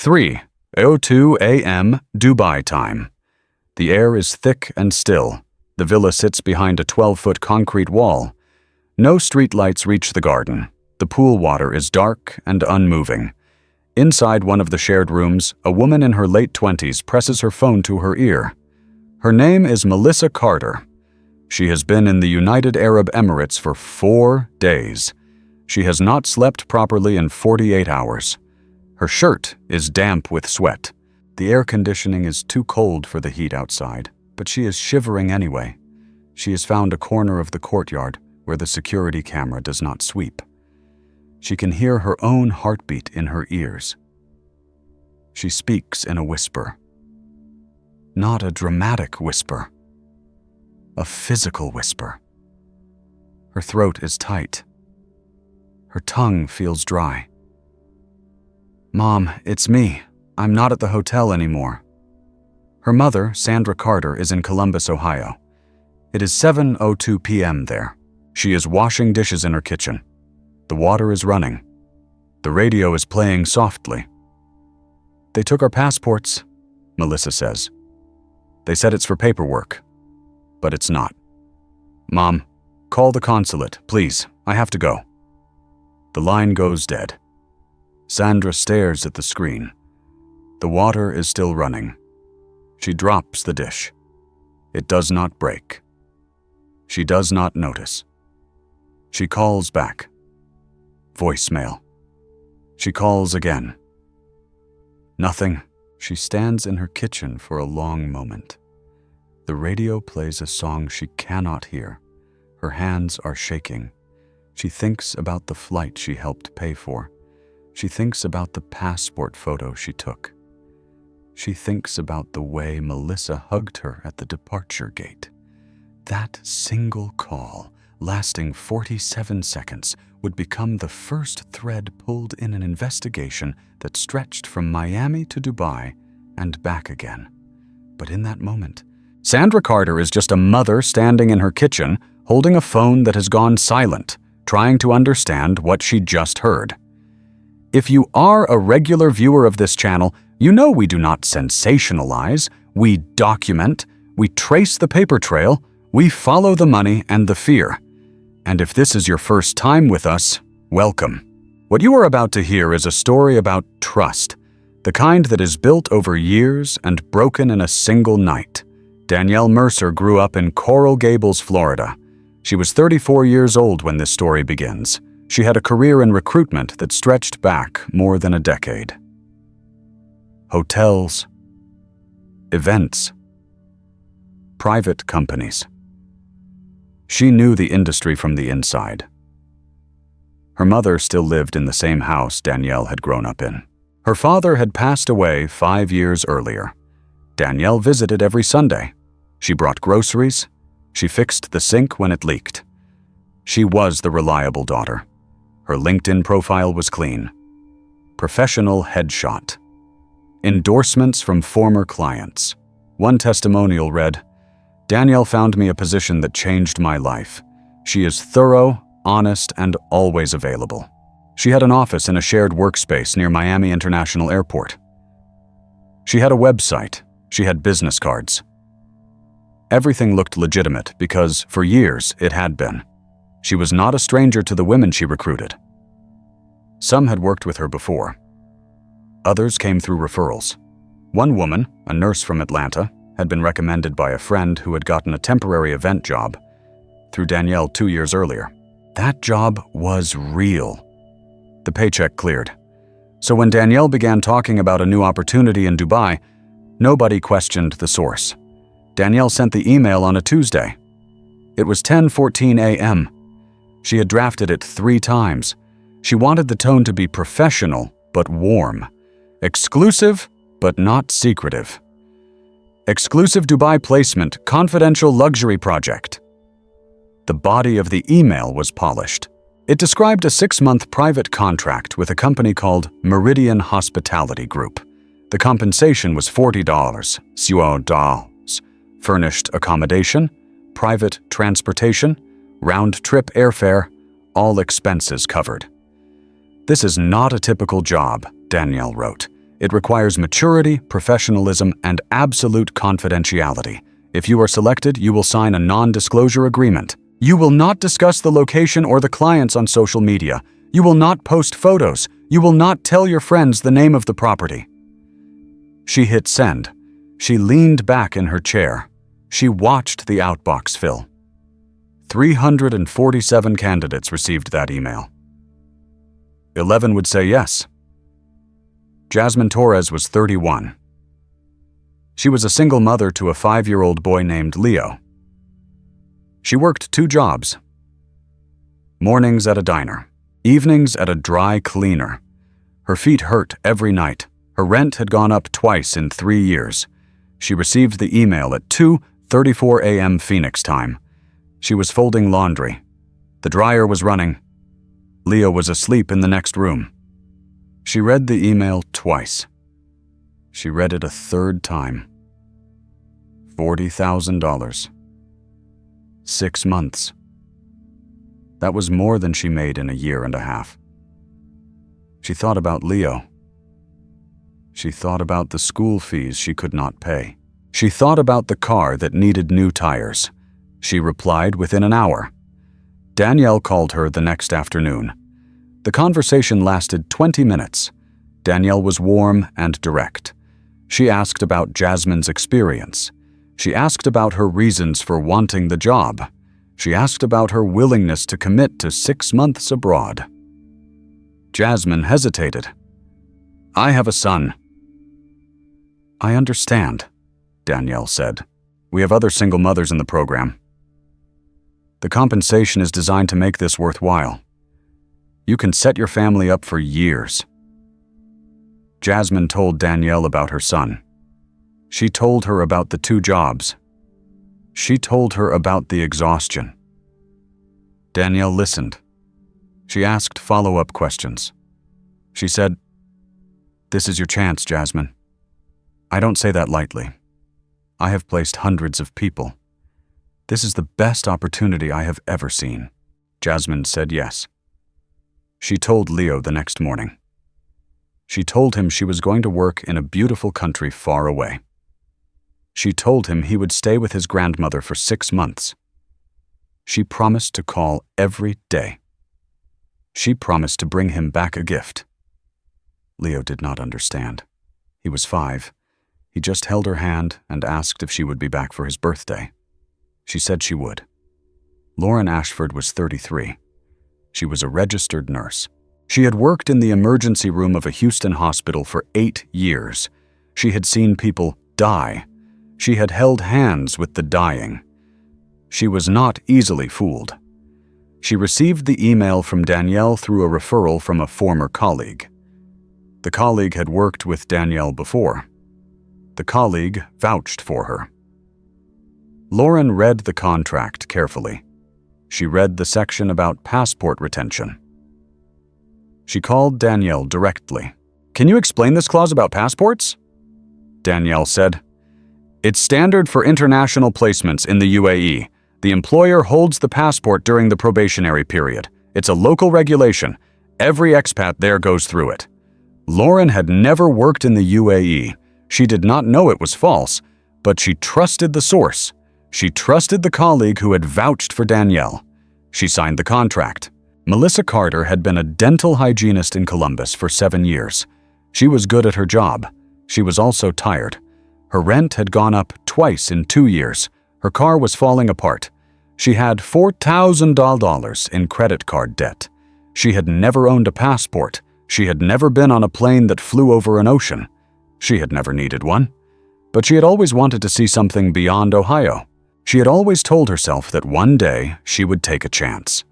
3:02 a.m. Dubai time. The air is thick and still. The villa sits behind a 12-foot concrete wall. No streetlights reach the garden. The pool water is dark and unmoving. Inside one of the shared rooms, a woman in her late 20s presses her phone to her ear. Her name is Melissa Carter. She has been in the United Arab Emirates for 4 days. She has not slept properly in 48 hours. Her shirt is damp with sweat. The air conditioning is too cold for the heat outside, but she is shivering anyway. She has found a corner of the courtyard where the security camera does not sweep. She can hear her own heartbeat in her ears. She speaks in a whisper. Not a dramatic whisper. A physical whisper. Her throat is tight. Her tongue feels dry. Mom, it's me. I'm not at the hotel anymore. Her mother, Sandra Carter, is in Columbus, Ohio. It is 7:02 p.m. there. She is washing dishes in her kitchen. The water is running. The radio is playing softly. They took our passports, Melissa says. They said it's for paperwork, but it's not. Mom, call the consulate, please. I have to go. The line goes dead. Sandra stares at the screen. The water is still running. She drops the dish. It does not break. She does not notice. She calls back. Voicemail. She calls again. Nothing. She stands in her kitchen for a long moment. The radio plays a song she cannot hear. Her hands are shaking. She thinks about the flight she helped pay for. She thinks about the passport photo she took. She thinks about the way Melissa hugged her at the departure gate. That single call, lasting 47 seconds, would become the first thread pulled in an investigation that stretched from Miami to Dubai and back again. But in that moment, Sandra Carter is just a mother standing in her kitchen, holding a phone that has gone silent, trying to understand what she just heard. If you are a regular viewer of this channel, you know we do not sensationalize, we document, we trace the paper trail, we follow the money and the fear. And if this is your first time with us, welcome. What you are about to hear is a story about trust, the kind that is built over years and broken in a single night. Danielle Mercer grew up in Coral Gables, Florida. She was 34 years old when this story begins. She had a career in recruitment that stretched back more than a decade. Hotels, events, private companies. She knew the industry from the inside. Her mother still lived in the same house Danielle had grown up in. Her father had passed away 5 years earlier. Danielle visited every Sunday. She brought groceries. She fixed the sink when it leaked. She was the reliable daughter. Her LinkedIn profile was clean. Professional headshot. Endorsements from former clients. One testimonial read, "Danielle found me a position that changed my life. She is thorough, honest, and always available." She had an office in a shared workspace near Miami International Airport. She had a website. She had business cards. Everything looked legitimate because, for years, it had been. She was not a stranger to the women she recruited. Some had worked with her before. Others came through referrals. One woman, a nurse from Atlanta, had been recommended by a friend who had gotten a temporary event job through Danielle 2 years earlier. That job was real. The paycheck cleared. So when Danielle began talking about a new opportunity in Dubai, nobody questioned the source. Danielle sent the email on a Tuesday. It was 10:14 a.m. She had drafted it 3 times. She wanted the tone to be professional, but warm. Exclusive, but not secretive. Exclusive Dubai placement, confidential luxury project. The body of the email was polished. It described a 6-month private contract with a company called Meridian Hospitality Group. The compensation was $40, $40, furnished accommodation, private transportation, round-trip airfare, all expenses covered. "This is not a typical job," Danielle wrote. It requires maturity, professionalism, and absolute confidentiality. If you are selected, you will sign a non-disclosure agreement. You will not discuss the location or the clients on social media. You will not post photos. You will not tell your friends the name of the property. She hit send. She leaned back in her chair. She watched the outbox fill. 347 candidates received that email. 11 would say yes. Jasmine Torres was 31. She was a single mother to a 5-year-old boy named Leo. She worked 2 jobs. Mornings at a diner, evenings at a dry cleaner. Her feet hurt every night. Her rent had gone up twice in 3 years. She received the email at 2:34 a.m. Phoenix time. She was folding laundry. The dryer was running. Leo was asleep in the next room. She read the email twice. She read it a 3rd time. $40,000. 6 months. That was more than she made in a year and a half. She thought about Leo. She thought about the school fees she could not pay. She thought about the car that needed new tires. She replied within an hour. Danielle called her the next afternoon. The conversation lasted 20 minutes. Danielle was warm and direct. She asked about Jasmine's experience. She asked about her reasons for wanting the job. She asked about her willingness to commit to 6 months abroad. Jasmine hesitated. "I have a son." "I understand," Danielle said. "We have other single mothers in the program. The compensation is designed to make this worthwhile. You can set your family up for years." Jasmine told Danielle about her son. She told her about the 2 jobs. She told her about the exhaustion. Danielle listened. She asked follow-up questions. She said, "This is your chance, Jasmine. I don't say that lightly. I have placed hundreds of people. This is the best opportunity I have ever seen." Jasmine said yes. She told Leo the next morning. She told him she was going to work in a beautiful country far away. She told him he would stay with his grandmother for 6 months. She promised to call every day. She promised to bring him back a gift. Leo did not understand. He was 5. He just held her hand and asked if she would be back for his birthday. She said she would. Lauren Ashford was 33. She was a registered nurse. She had worked in the emergency room of a Houston hospital for 8 years. She had seen people die. She had held hands with the dying. She was not easily fooled. She received the email from Danielle through a referral from a former colleague. The colleague had worked with Danielle before. The colleague vouched for her. Lauren read the contract carefully. She read the section about passport retention. She called Danielle directly. "Can you explain this clause about passports?" Danielle said, "It's standard for international placements in the UAE. The employer holds the passport during the probationary period. It's a local regulation. Every expat there goes through it." Lauren had never worked in the UAE. She did not know it was false, but she trusted the source. She trusted the colleague who had vouched for Danielle. She signed the contract. Melissa Carter had been a dental hygienist in Columbus for 7 years. She was good at her job. She was also tired. Her rent had gone up twice in 2 years. Her car was falling apart. She had $4,000 in credit card debt. She had never owned a passport. She had never been on a plane that flew over an ocean. She had never needed one. But she had always wanted to see something beyond Ohio. She had always told herself that one day she would take a chance.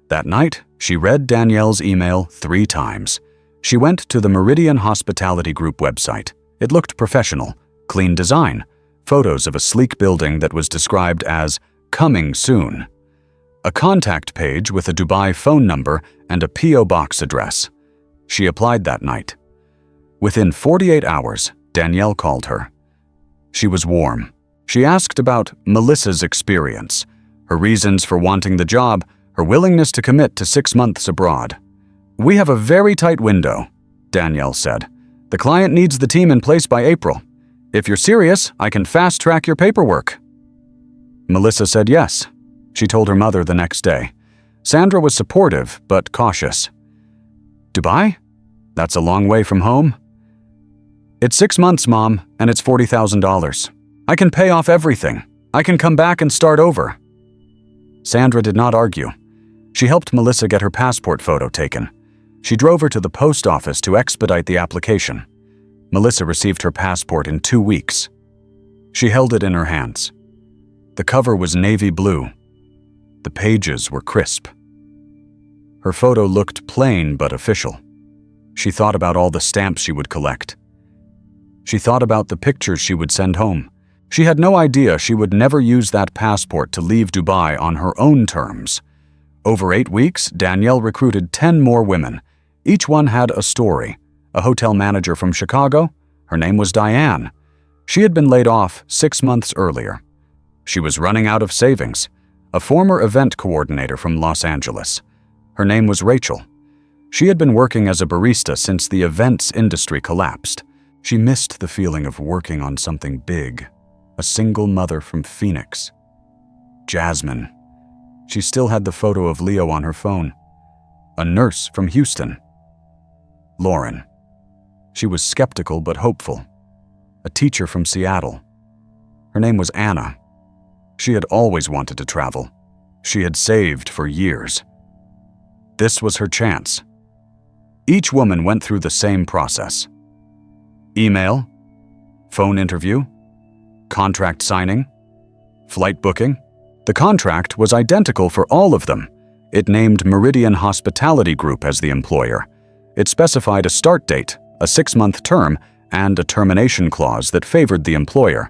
That night, she read Danielle's email 3 times. She went to the Meridian Hospitality Group website. It looked professional, clean design, photos of a sleek building that was described as coming soon, a contact page with a Dubai phone number and a P.O. box address. She applied that night. Within 48 hours, Danielle called her. She was warm. She asked about Melissa's experience, her reasons for wanting the job, her willingness to commit to 6 months abroad. "We have a very tight window," Danielle said. "The The client needs the team in place by April. If you're serious, I can fast-track your paperwork." Melissa said yes. She told her mother the next day. Sandra was supportive, but cautious. "Dubai? That's a long way from home." "It's 6 months, Mom, and it's $40,000. I can pay off everything. I can come back and start over." Sandra did not argue. She helped Melissa get her passport photo taken. She drove her to the post office to expedite the application. Melissa received her passport in 2 weeks. She held it in her hands. The cover was navy blue. The pages were crisp. Her photo looked plain but official. She thought about all the stamps she would collect. She thought about the pictures she would send home. She had no idea she would never use that passport to leave Dubai on her own terms. Over 8 weeks, Danielle recruited 10 more women. Each one had a story. A hotel manager from Chicago. Her name was Diane. She had been laid off 6 months earlier. She was running out of savings. A former event coordinator from Los Angeles. Her name was Rachel. She had been working as a barista since the events industry collapsed. She missed the feeling of working on something big. A single mother from Phoenix. Jasmine. She still had the photo of Leo on her phone. A nurse from Houston. Lauren. She was skeptical but hopeful. A teacher from Seattle. Her name was Anna. She had always wanted to travel. She had saved for years. This was her chance. Each woman went through the same process. Email, phone interview, contract signing, flight booking. The contract was identical for all of them. It named Meridian Hospitality Group as the employer. It specified a start date, a 6-month term, and a termination clause that favored the employer.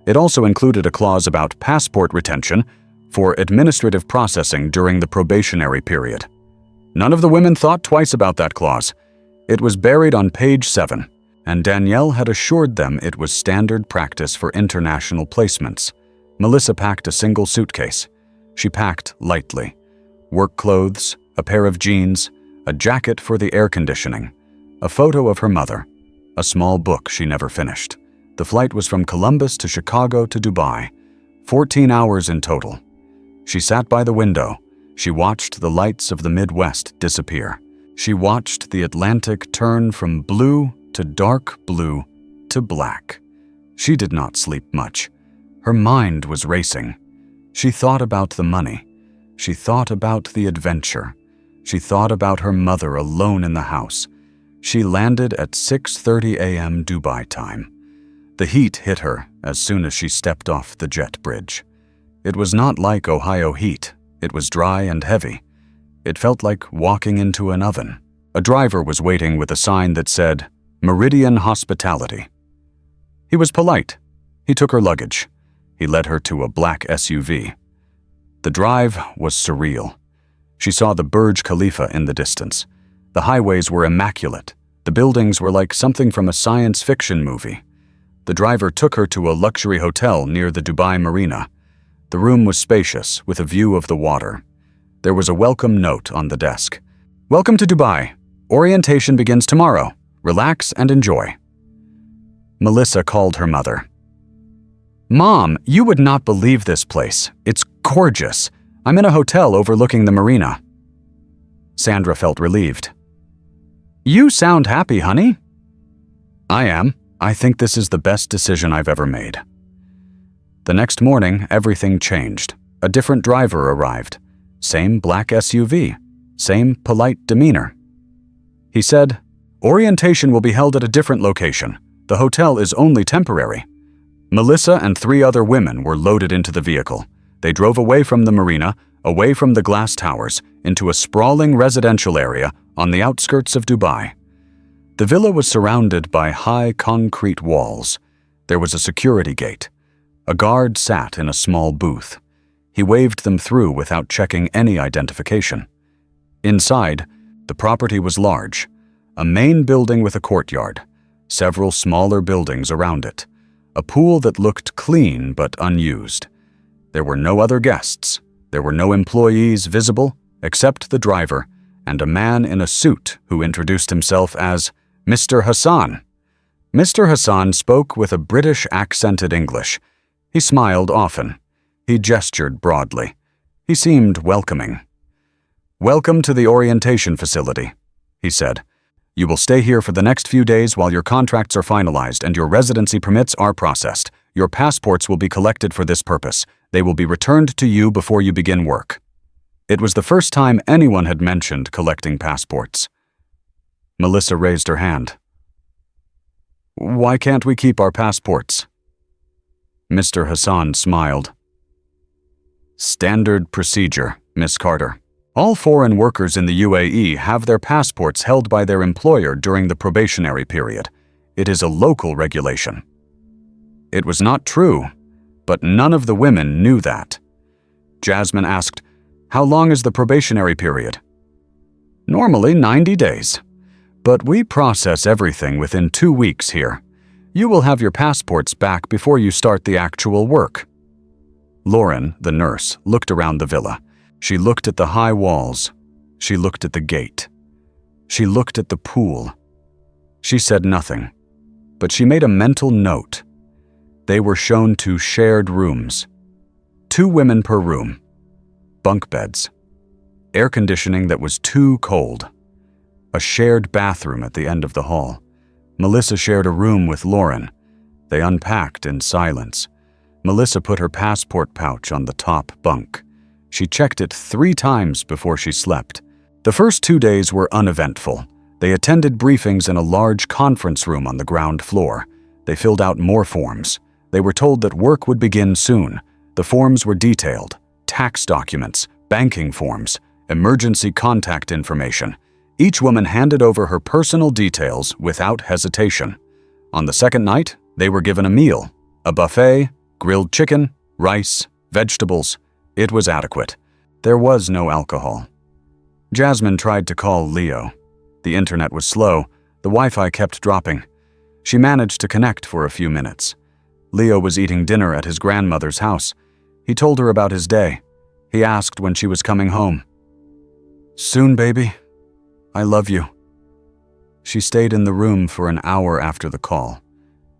It also included a clause about passport retention for administrative processing during the probationary period. None of the women thought twice about that clause. It was buried on page 7, and Danielle had assured them it was standard practice for international placements. Melissa packed a single suitcase. She packed lightly. Work clothes, a pair of jeans, a jacket for the air conditioning, a photo of her mother, a small book she never finished. The flight was from Columbus to Chicago to Dubai, 14 hours in total. She sat by the window. She watched the lights of the Midwest disappear. She watched the Atlantic turn from blue to dark blue to black. She did not sleep much. Her mind was racing. She thought about the money. She thought about the adventure. She thought about her mother alone in the house. She landed at 6:30 a.m. Dubai time. The heat hit her as soon as she stepped off the jet bridge. It was not like Ohio heat. It was dry and heavy. It felt like walking into an oven. A driver was waiting with a sign that said, "Meridian Hospitality." He was polite. He took her luggage. He led her to a black SUV. The drive was surreal. She saw the Burj Khalifa in the distance. The highways were immaculate. The buildings were like something from a science fiction movie. The driver took her to a luxury hotel near the Dubai Marina. The room was spacious, with a view of the water. There was a welcome note on the desk. "Welcome to Dubai. Orientation begins tomorrow. Relax and enjoy." Melissa called her mother. "Mom, you would not believe this place. It's gorgeous. I'm in a hotel overlooking the marina." Sandra felt relieved. "You sound happy, honey." "I am. I think this is the best decision I've ever made." The next morning, everything changed. A different driver arrived. Same black SUV. Same polite demeanor. He said, "Orientation will be held at a different location. The hotel is only temporary." Melissa and 3 other women were loaded into the vehicle. They drove away from the marina, away from the glass towers, into a sprawling residential area on the outskirts of Dubai. The villa was surrounded by high concrete walls. There was a security gate. A guard sat in a small booth. He waved them through without checking any identification. Inside, the property was large. A main building with a courtyard. Several smaller buildings around it. A pool that looked clean but unused. There were no other guests. There were no employees visible except the driver and a man in a suit who introduced himself as Mr. Hassan. Mr. Hassan spoke with a British accented English. He smiled often. He gestured broadly. He seemed welcoming. "Welcome to the orientation facility," he said. "You will stay here for the next few days while your contracts are finalized and your residency permits are processed. Your passports will be collected for this purpose. They will be returned to you before you begin work." It was the first time anyone had mentioned collecting passports. Melissa raised her hand. "Why can't we keep our passports?" Mr. Hassan smiled. "Standard procedure, Miss Carter. All foreign workers in the UAE have their passports held by their employer during the probationary period. It is a local regulation." It was not true, but none of the women knew that. Jasmine asked, "How long is the probationary period?" "Normally 90 days. But we process everything within 2 weeks here. You will have your passports back before you start the actual work." Lauren, the nurse, looked around the villa. She looked at the high walls. She looked at the gate. She looked at the pool. She said nothing, but she made a mental note. They were shown 2 shared rooms. 2 women per room. Bunk beds. Air conditioning that was too cold. A shared bathroom at the end of the hall. Melissa shared a room with Lauren. They unpacked in silence. Melissa put her passport pouch on the top bunk. She checked it 3 times before she slept. The first 2 days were uneventful. They attended briefings in a large conference room on the ground floor. They filled out more forms. They were told that work would begin soon. The forms were detailed: tax documents, banking forms, emergency contact information. Each woman handed over her personal details without hesitation. On the second night, they were given a meal: a buffet, grilled chicken, rice, vegetables. It was adequate. There was no alcohol. Jasmine tried to call Leo. The internet was slow. The Wi-Fi kept dropping. She managed to connect for a few minutes. Leo was eating dinner at his grandmother's house. He told her about his day. He asked when she was coming home. "Soon, baby. I love you." She stayed in the room for an hour after the call.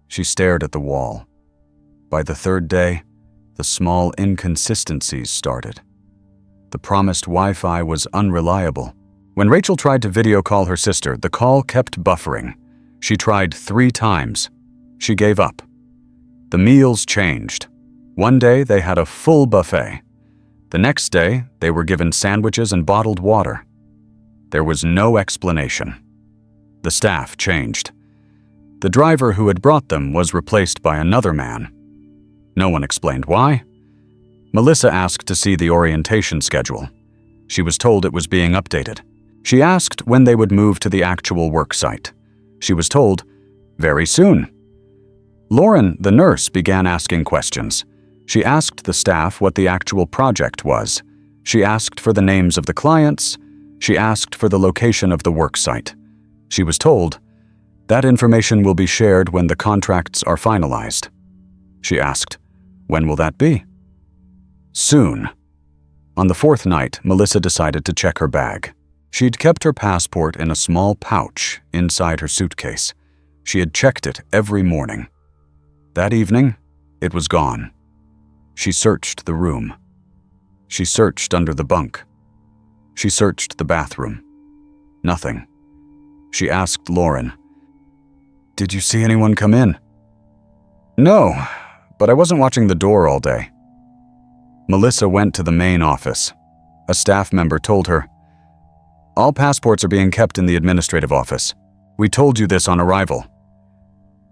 She stared at the wall. By the 3rd day, the small inconsistencies started. The promised Wi-Fi was unreliable. When Rachel tried to video call her sister, the call kept buffering. She tried 3 times. She gave up. The meals changed. One day, they had a full buffet. The next day, they were given sandwiches and bottled water. There was no explanation. The staff changed. The driver who had brought them was replaced by another man. No one explained why. Melissa asked to see the orientation schedule. She was told it was being updated. She asked when they would move to the actual work site. She was told, "Very soon." Lauren, the nurse, began asking questions. She asked the staff what the actual project was. She asked for the names of the clients. She asked for the location of the work site. She was told, "That information will be shared when the contracts are finalized." She asked, "When will that be?" "Soon." On the 4th night, Melissa decided to check her bag. She'd kept her passport in a small pouch inside her suitcase. She had checked it every morning. That evening, it was gone. She searched the room. She searched under the bunk. She searched the bathroom. Nothing. She asked Lauren, "Did you see anyone come in?" "No, but I wasn't watching the door all day." Melissa went to the main office. A staff member told her, "All passports are being kept in the administrative office. We told you this on arrival.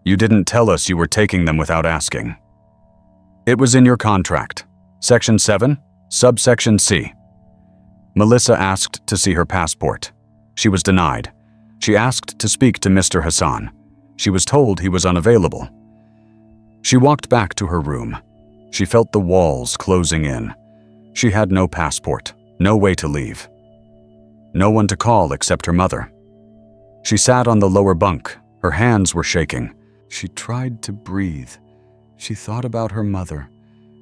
You didn't tell us you were taking them without asking. It was in your contract. Section 7, subsection C." Melissa asked to see her passport. She was denied. She asked to speak to Mr. Hassan. She was told he was unavailable. She walked back to her room. She felt the walls closing in. She had no passport, no way to leave. No one to call except her mother. She sat on the lower bunk. Her hands were shaking. She tried to breathe. She thought about her mother.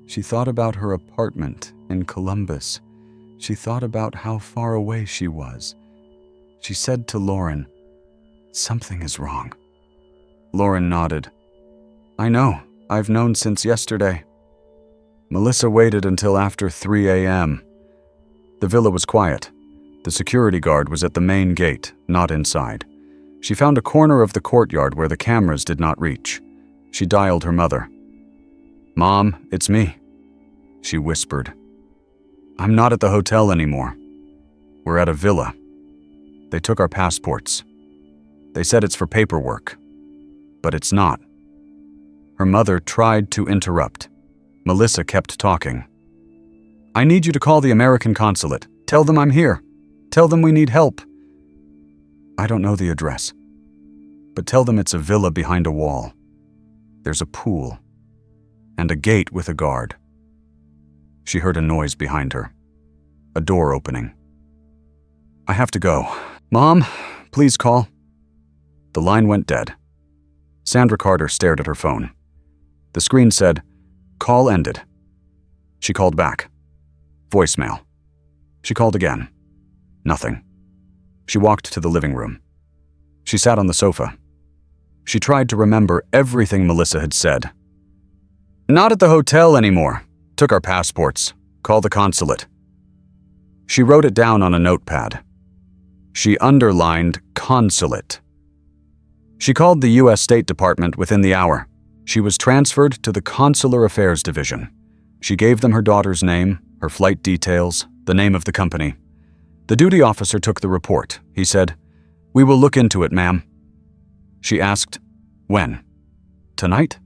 She thought about her apartment in Columbus. She thought about how far away she was. She said to Lauren, "Something is wrong." Lauren nodded. I know. I've known since yesterday. Melissa waited until after 3 a.m. The villa was quiet. The security guard was at the main gate, not inside. She found a corner of the courtyard where the cameras did not reach. She dialed her mother. Mom, it's me, she whispered. I'm not at the hotel anymore. We're at a villa. They took our passports. They said it's for paperwork, but it's not. Her mother tried to interrupt. Melissa kept talking. I need you to call the American consulate. Tell them I'm here. Tell them we need help. I don't know the address, but tell them it's a villa behind a wall. There's a pool and a gate with a guard. She heard a noise behind her, a door opening. I have to go. Mom, please call. The line went dead. Sandra Carter stared at her phone. The screen said, Call ended. She called back. Voicemail. She called again. Nothing. She walked to the living room. She sat on the sofa. She tried to remember everything Melissa had said. Not at the hotel anymore. Took our passports. Call the consulate. She wrote it down on a notepad. She underlined consulate. She called the U.S. State Department within the hour. She was transferred to the Consular Affairs Division. She gave them her daughter's name, her flight details, the name of the company. The duty officer took the report. He said, We will look into it, ma'am. She asked, When? Tonight?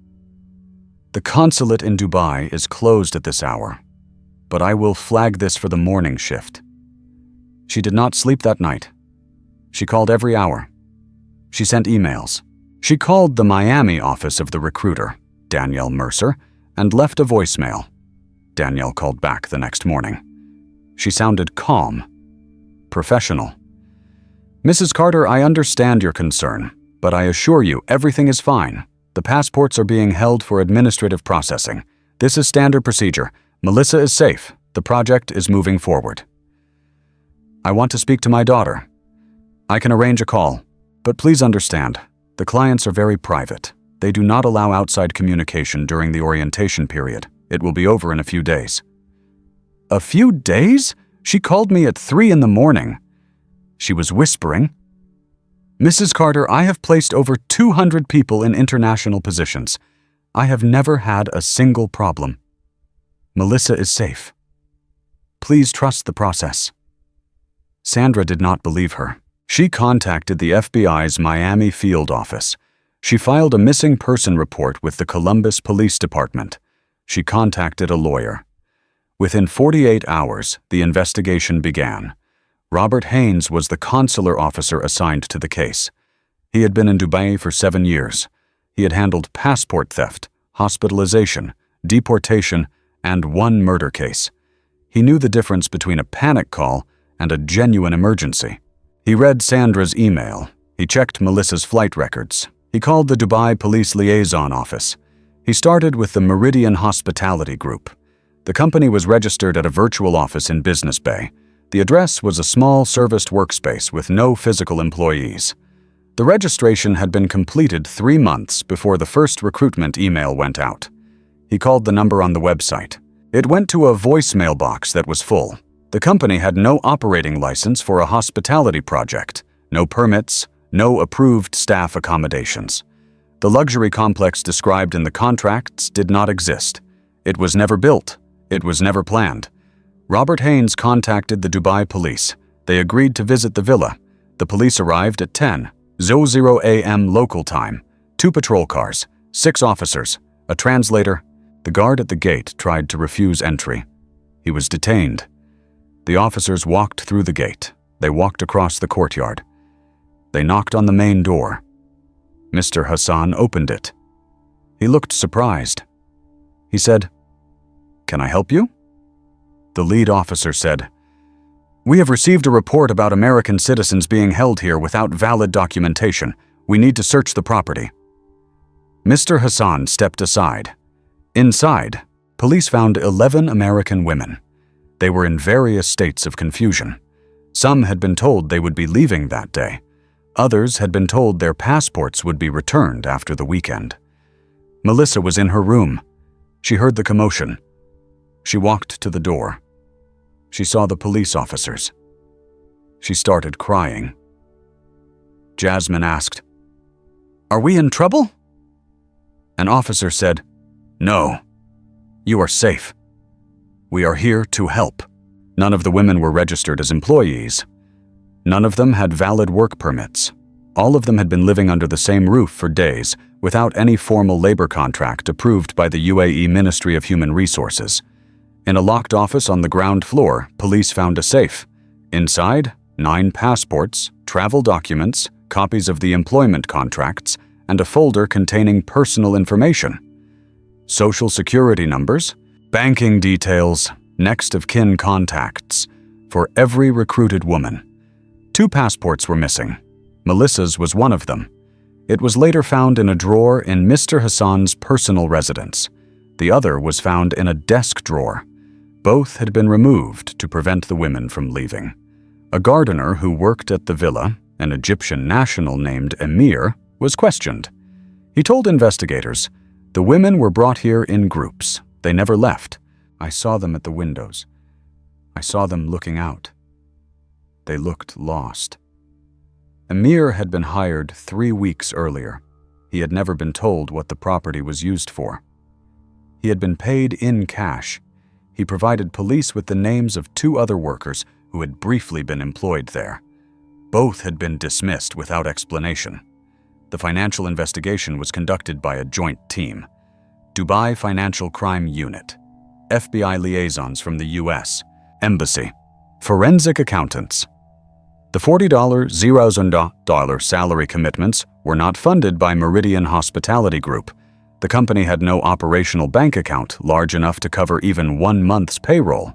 The consulate in Dubai is closed at this hour, but I will flag this for the morning shift. She did not sleep that night. She called every hour. She sent emails. She called the Miami office of the recruiter, Danielle Mercer, and left a voicemail. Danielle called back the next morning. She sounded calm, professional. Mrs. Carter, I understand your concern, but I assure you everything is fine. The passports are being held for administrative processing. This is standard procedure. Melissa is safe. The project is moving forward. I want to speak to my daughter. I can arrange a call, but please understand, the clients are very private. They do not allow outside communication during the orientation period. It will be over in a few days. A few days? She called me at 3 in the morning. She was whispering. Mrs. Carter, I have placed over 200 people in international positions. I have never had a single problem. Melissa is safe. Please trust the process. Sandra did not believe her. She contacted the FBI's Miami field office. She filed a missing person report with the Columbus Police Department. She contacted a lawyer. Within 48 hours, the investigation began. Robert Haynes was the consular officer assigned to the case. He had been in Dubai for 7 years. He had handled passport theft, hospitalization, deportation, and 1 murder case. He knew the difference between a panic call and a genuine emergency. He read Sandra's email. He checked Melissa's flight records. He called the Dubai Police Liaison Office. He started with the Meridian Hospitality Group. The company was registered at a virtual office in Business Bay. The address was a small serviced workspace with no physical employees. The registration had been completed 3 months before the first recruitment email went out. He called the number on the website. It went to a voicemail box that was full. The company had no operating license for a hospitality project, no permits, no approved staff accommodations. The luxury complex described in the contracts did not exist. It was never built. It was never planned. Robert Haynes contacted the Dubai police. They agreed to visit the villa. The police arrived at 10:00 a.m. local time. 2 patrol cars, 6 officers, a translator. The guard at the gate tried to refuse entry. He was detained. The officers walked through the gate. They walked across the courtyard. They knocked on the main door. Mr. Hassan opened it. He looked surprised. He said, "Can I help you?" The lead officer said, "We have received a report about American citizens being held here without valid documentation. We need to search the property." Mr. Hassan stepped aside. Inside, police found 11 American women. They were in various states of confusion. Some had been told they would be leaving that day. Others had been told their passports would be returned after the weekend. Melissa was in her room. She heard the commotion. She walked to the door. She saw the police officers. She started crying. Jasmine asked, "Are we in trouble?" An officer said, "No, you are safe. We are here to help." None of the women were registered as employees. None of them had valid work permits. All of them had been living under the same roof for days without any formal labor contract approved by the UAE Ministry of Human Resources. In a locked office on the ground floor, police found a safe. Inside, 9 passports, travel documents, copies of the employment contracts, and a folder containing personal information. Social security numbers, banking details, next of kin contacts for every recruited woman. 2 passports were missing. Melissa's was one of them. It was later found in a drawer in Mr. Hassan's personal residence. The other was found in a desk drawer. Both had been removed to prevent the women from leaving. A gardener who worked at the villa, an Egyptian national named Emir, was questioned. He told investigators, "The women were brought here in groups. They never left. I saw them at the windows. I saw them looking out. They looked lost." Emir had been hired 3 weeks earlier. He had never been told what the property was used for. He had been paid in cash. He provided police with the names of 2 other workers who had briefly been employed there. Both had been dismissed without explanation. The financial investigation was conducted by a joint team. Dubai Financial Crime Unit, FBI liaisons from the US, Embassy, forensic accountants. The $40,000 salary commitments were not funded by Meridian Hospitality Group. The company had no operational bank account large enough to cover even 1 month's payroll.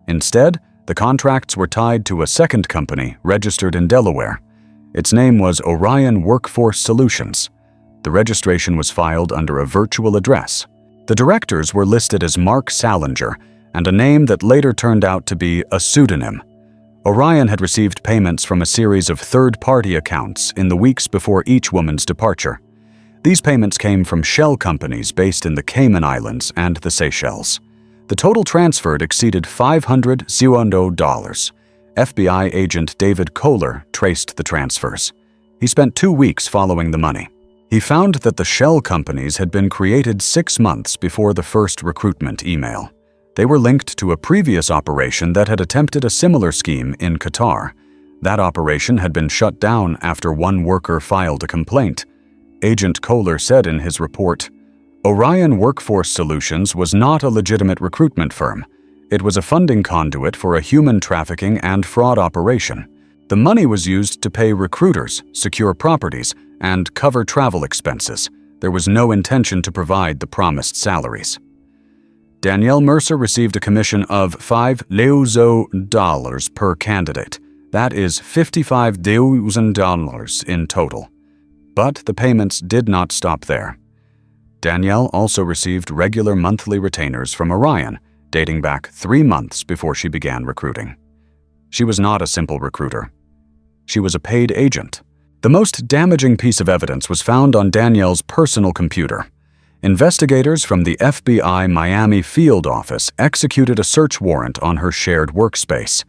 Instead, the contracts were tied to a second company registered in Delaware. Its name was Orion Workforce Solutions. The registration was filed under a virtual address. The directors were listed as Mark Salinger, and a name that later turned out to be a pseudonym. Orion had received payments from a series of third-party accounts in the weeks before each woman's departure. These payments came from shell companies based in the Cayman Islands and the Seychelles. The total transferred exceeded $500,000. FBI agent David Kohler traced the transfers. He spent 2 weeks following the money. He found that the shell companies had been created 6 months before the first recruitment email. They were linked to a previous operation that had attempted a similar scheme in Qatar. That operation had been shut down after one worker filed a complaint. Agent Kohler said in his report, "Orion Workforce Solutions was not a legitimate recruitment firm. It was a funding conduit for a human trafficking and fraud operation. The money was used to pay recruiters, secure properties, and cover travel expenses. There was no intention to provide the promised salaries." Danielle Mercer received a commission of $5,000 per candidate. That is $55,000 in total. But the payments did not stop there. Danielle also received regular monthly retainers from Orion, dating back 3 months before she began recruiting. She was not a simple recruiter. She was a paid agent. The most damaging piece of evidence was found on Danielle's personal computer. Investigators from the FBI Miami field office executed a search warrant on her shared workspace.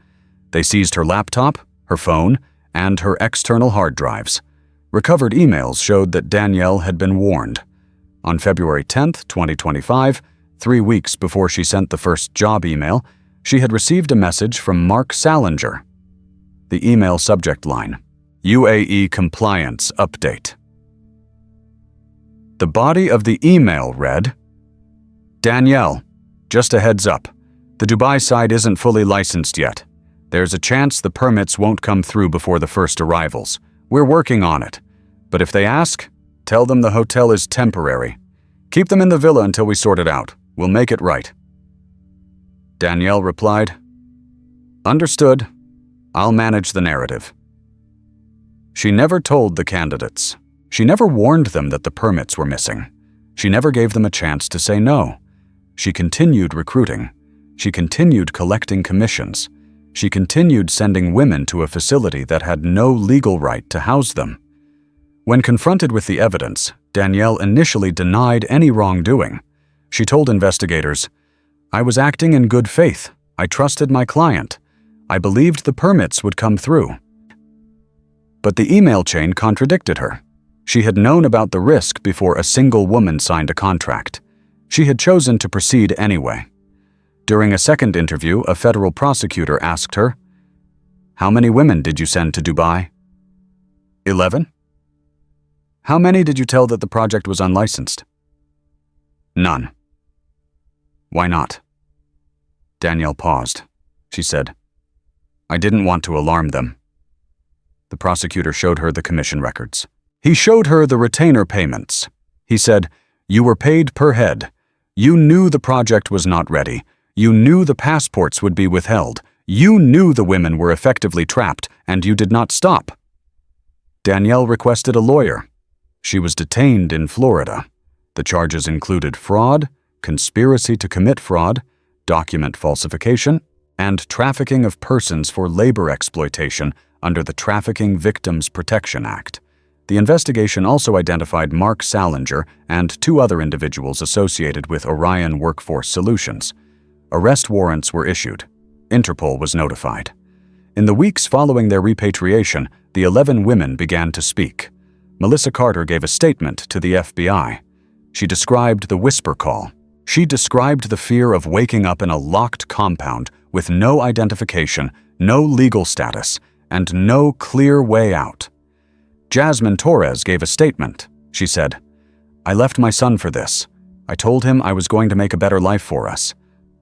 They seized her laptop, her phone, and her external hard drives. Recovered emails showed that Danielle had been warned. On February 10, 2025, 3 weeks before she sent the first job email, she had received a message from Mark Salinger. The email subject line, UAE Compliance Update. The body of the email read, "Danielle, just a heads up. The Dubai side isn't fully licensed yet. There's a chance the permits won't come through before the first arrivals. We're working on it. But if they ask, tell them the hotel is temporary. Keep them in the villa until we sort it out. We'll make it right." Danielle replied, "Understood. I'll manage the narrative." She never told the candidates. She never warned them that the permits were missing. She never gave them a chance to say no. She continued recruiting. She continued collecting commissions. She continued sending women to a facility that had no legal right to house them. When confronted with the evidence, Danielle initially denied any wrongdoing. She told investigators, "I was acting in good faith. I trusted my client. I believed the permits would come through." But the email chain contradicted her. She had known about the risk before a single woman signed a contract. She had chosen to proceed anyway. During a second interview, a federal prosecutor asked her, "How many women did you send to Dubai?" 11. "How many did you tell that the project was unlicensed?" "None." "Why not?" Danielle paused. She said, "I didn't want to alarm them." The prosecutor showed her the commission records. He showed her the retainer payments. He said, "You were paid per head. You knew the project was not ready. You knew the passports would be withheld. You knew the women were effectively trapped, and you did not stop." Danielle requested a lawyer. She was detained in Florida. The charges included fraud, conspiracy to commit fraud, document falsification, and trafficking of persons for labor exploitation under the Trafficking Victims Protection Act. The investigation also identified Mark Salinger and 2 other individuals associated with Orion Workforce Solutions. Arrest warrants were issued. Interpol was notified. In the weeks following their repatriation, the 11 women began to speak. Melissa Carter gave a statement to the FBI. She described the whisper call. She described the fear of waking up in a locked compound with no identification, no legal status, and no clear way out. Jasmine Torres gave a statement. She said, "I left my son for this. I told him I was going to make a better life for us.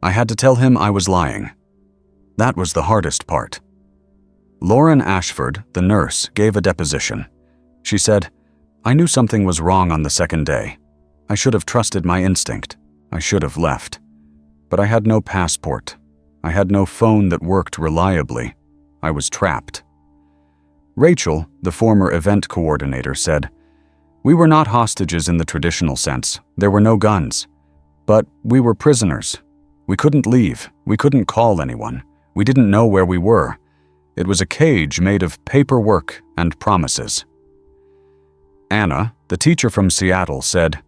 I had to tell him I was lying." That was the hardest part. Lauren Ashford, the nurse, gave a deposition. She said, "I knew something was wrong on the second day. I should have trusted my instinct. I should have left. But I had no passport. I had no phone that worked reliably. I was trapped." Rachel, the former event coordinator, said, "We were not hostages in the traditional sense. There were no guns. But we were prisoners. We couldn't leave. We couldn't call anyone. We didn't know where we were. It was a cage made of paperwork and promises." Anna, the teacher from Seattle, said,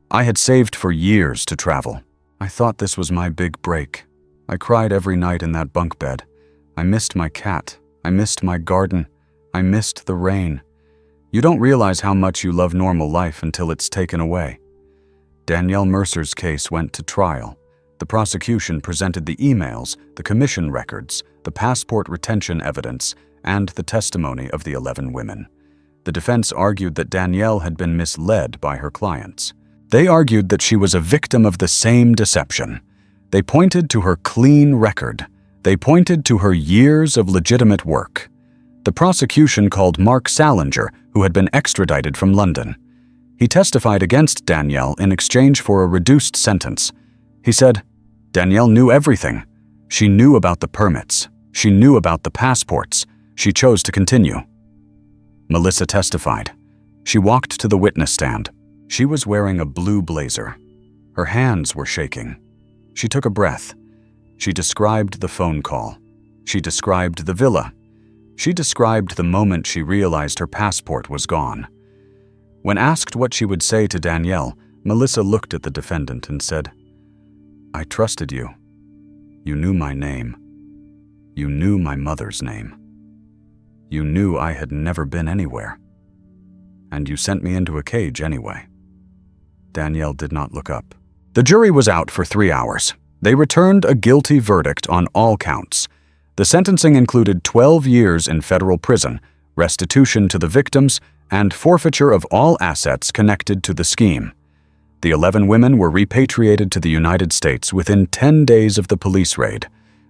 "I had saved for years to travel. I thought this was my big break. I cried every night in that bunk bed. I missed my cat. I missed my garden. I missed the rain. You don't realize how much you love normal life until it's taken away." Danielle Mercer's case went to trial. The prosecution presented the emails, the commission records, the passport retention evidence, and the testimony of the 11 women. The defense argued that Danielle had been misled by her clients. They argued that she was a victim of the same deception. They pointed to her clean record. They pointed to her years of legitimate work. The prosecution called Mark Salinger, who had been extradited from London. He testified against Danielle in exchange for a reduced sentence. He said, "Danielle knew everything. She knew about the permits. She knew about the passports. She chose to continue." Melissa testified. She walked to the witness stand. She was wearing a blue blazer. Her hands were shaking. She took a breath. She described the phone call. She described the villa. She described the moment she realized her passport was gone. When asked what she would say to Danielle, Melissa looked at the defendant and said, "I trusted you. You knew my name. You knew my mother's name. You knew I had never been anywhere. And you sent me into a cage anyway." Danielle did not look up. The jury was out for 3 hours. They returned a guilty verdict on all counts. The sentencing included 12 years in federal prison, restitution to the victims, and forfeiture of all assets connected to the scheme. The 11 women were repatriated to the United States within 10 days of the police raid.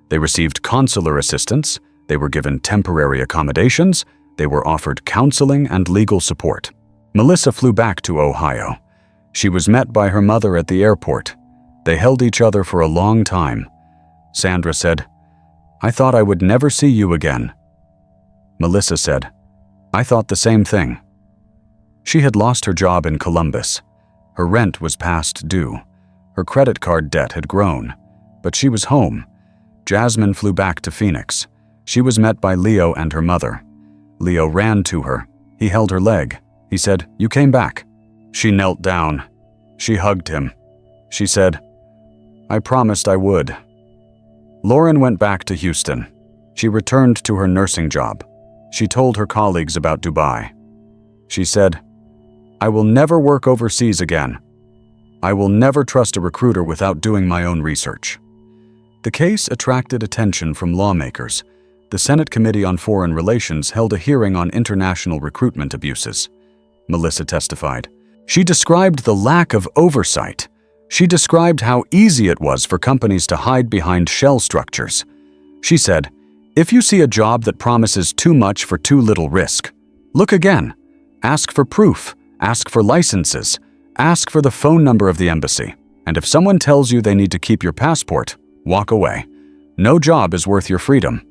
They received consular assistance, they were given temporary accommodations, they were offered counseling and legal support. Melissa flew back to Ohio. She was met by her mother at the airport. They held each other for a long time. Sandra said, "I thought I would never see you again." Melissa said, "I thought the same thing." She had lost her job in Columbus. Her rent was past due. Her credit card debt had grown. But she was home. Jasmine flew back to Phoenix. She was met by Leo and her mother. Leo ran to her. He held her leg. He said, "You came back." She knelt down. She hugged him. She said, "I promised I would." Lauren went back to Houston. She returned to her nursing job. She told her colleagues about Dubai. She said, "I will never work overseas again. I will never trust a recruiter without doing my own research." The case attracted attention from lawmakers. The Senate Committee on Foreign Relations held a hearing on international recruitment abuses. Melissa testified. She described the lack of oversight. She described how easy it was for companies to hide behind shell structures. She said, "If you see a job that promises too much for too little risk, look again. Ask for proof. Ask for licenses. Ask for the phone number of the embassy. And if someone tells you they need to keep your passport, walk away. No job is worth your freedom."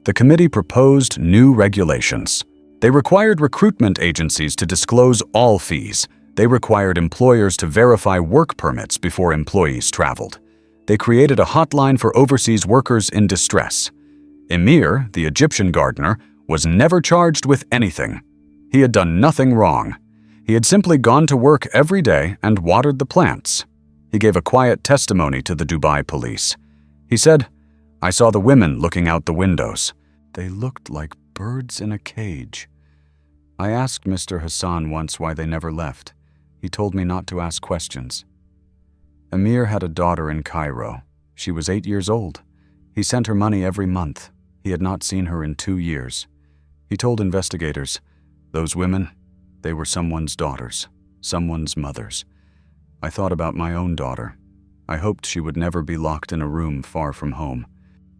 The committee proposed new regulations. They required recruitment agencies to disclose all fees. They required employers to verify work permits before employees traveled. They created a hotline for overseas workers in distress. Emir, the Egyptian gardener, was never charged with anything. He had done nothing wrong. He had simply gone to work every day and watered the plants. He gave a quiet testimony to the Dubai police. He said, "I saw the women looking out the windows. They looked like birds in a cage. I asked Mr. Hassan once why they never left. He told me not to ask questions." Emir had a daughter in Cairo. She was 8 years old. He sent her money every month. He had not seen her in 2 years. He told investigators, "Those women, they were someone's daughters, someone's mothers. I thought about my own daughter. I hoped she would never be locked in a room far from home."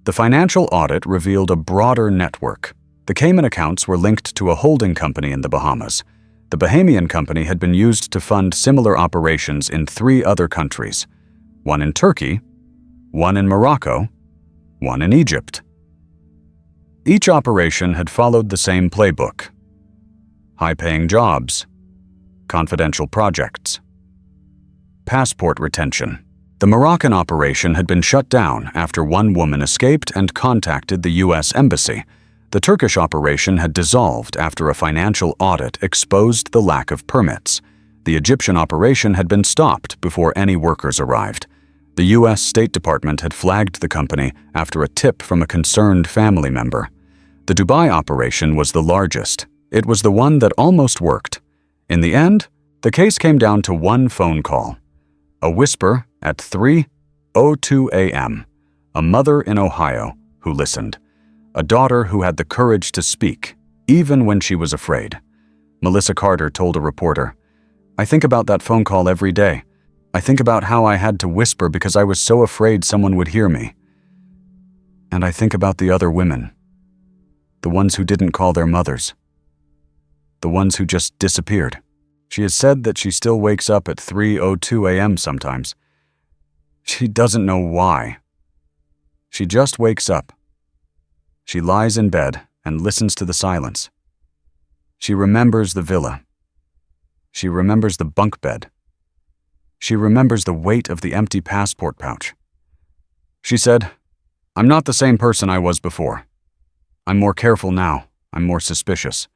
The financial audit revealed a broader network. The Cayman accounts were linked to a holding company in the Bahamas. The Bahamian company had been used to fund similar operations in 3 other countries, one in Turkey, one in Morocco, one in Egypt. Each operation had followed the same playbook: high-paying jobs, confidential projects, passport retention. The Moroccan operation had been shut down after one woman escaped and contacted the U.S. Embassy. The Turkish operation had dissolved after a financial audit exposed the lack of permits. The Egyptian operation had been stopped before any workers arrived. The U.S. State Department had flagged the company after a tip from a concerned family member. The Dubai operation was the largest. It was the one that almost worked. In the end, the case came down to one phone call. A whisper at 3:02 a.m. A mother in Ohio who listened. A daughter who had the courage to speak, even when she was afraid. Melissa Carter told a reporter, "I think about that phone call every day. I think about how I had to whisper because I was so afraid someone would hear me. And I think about the other women. The ones who didn't call their mothers. The ones who just disappeared." She has said that she still wakes up at 3:02 a.m. sometimes. She doesn't know why. She just wakes up. She lies in bed and listens to the silence. She remembers the villa. She remembers the bunk bed. She remembers the weight of the empty passport pouch. She said, "I'm not the same person I was before. I'm more careful now. I'm more suspicious.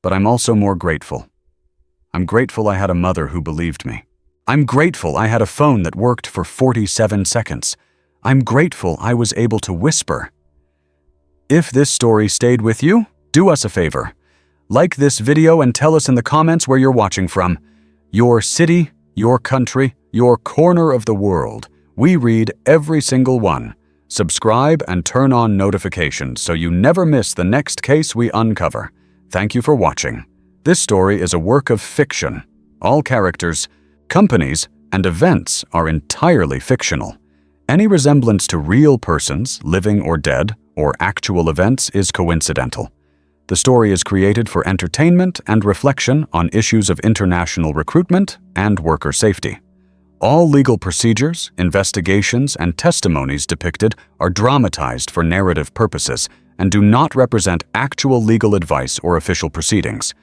But I'm also more grateful. I'm grateful I had a mother who believed me. I'm grateful I had a phone that worked for 47 seconds. I'm grateful I was able to whisper." If this story stayed with you, do us a favor. Like this video and tell us in the comments where you're watching from. Your city, your country, your corner of the world. We read every single one. Subscribe and turn on notifications so you never miss the next case we uncover. Thank you for watching. This story is a work of fiction. All characters, companies, and events are entirely fictional. Any resemblance to real persons, living or dead, or actual events is coincidental. The story is created for entertainment and reflection on issues of international recruitment and worker safety. All legal procedures, investigations, and testimonies depicted are dramatized for narrative purposes and do not represent actual legal advice or official proceedings.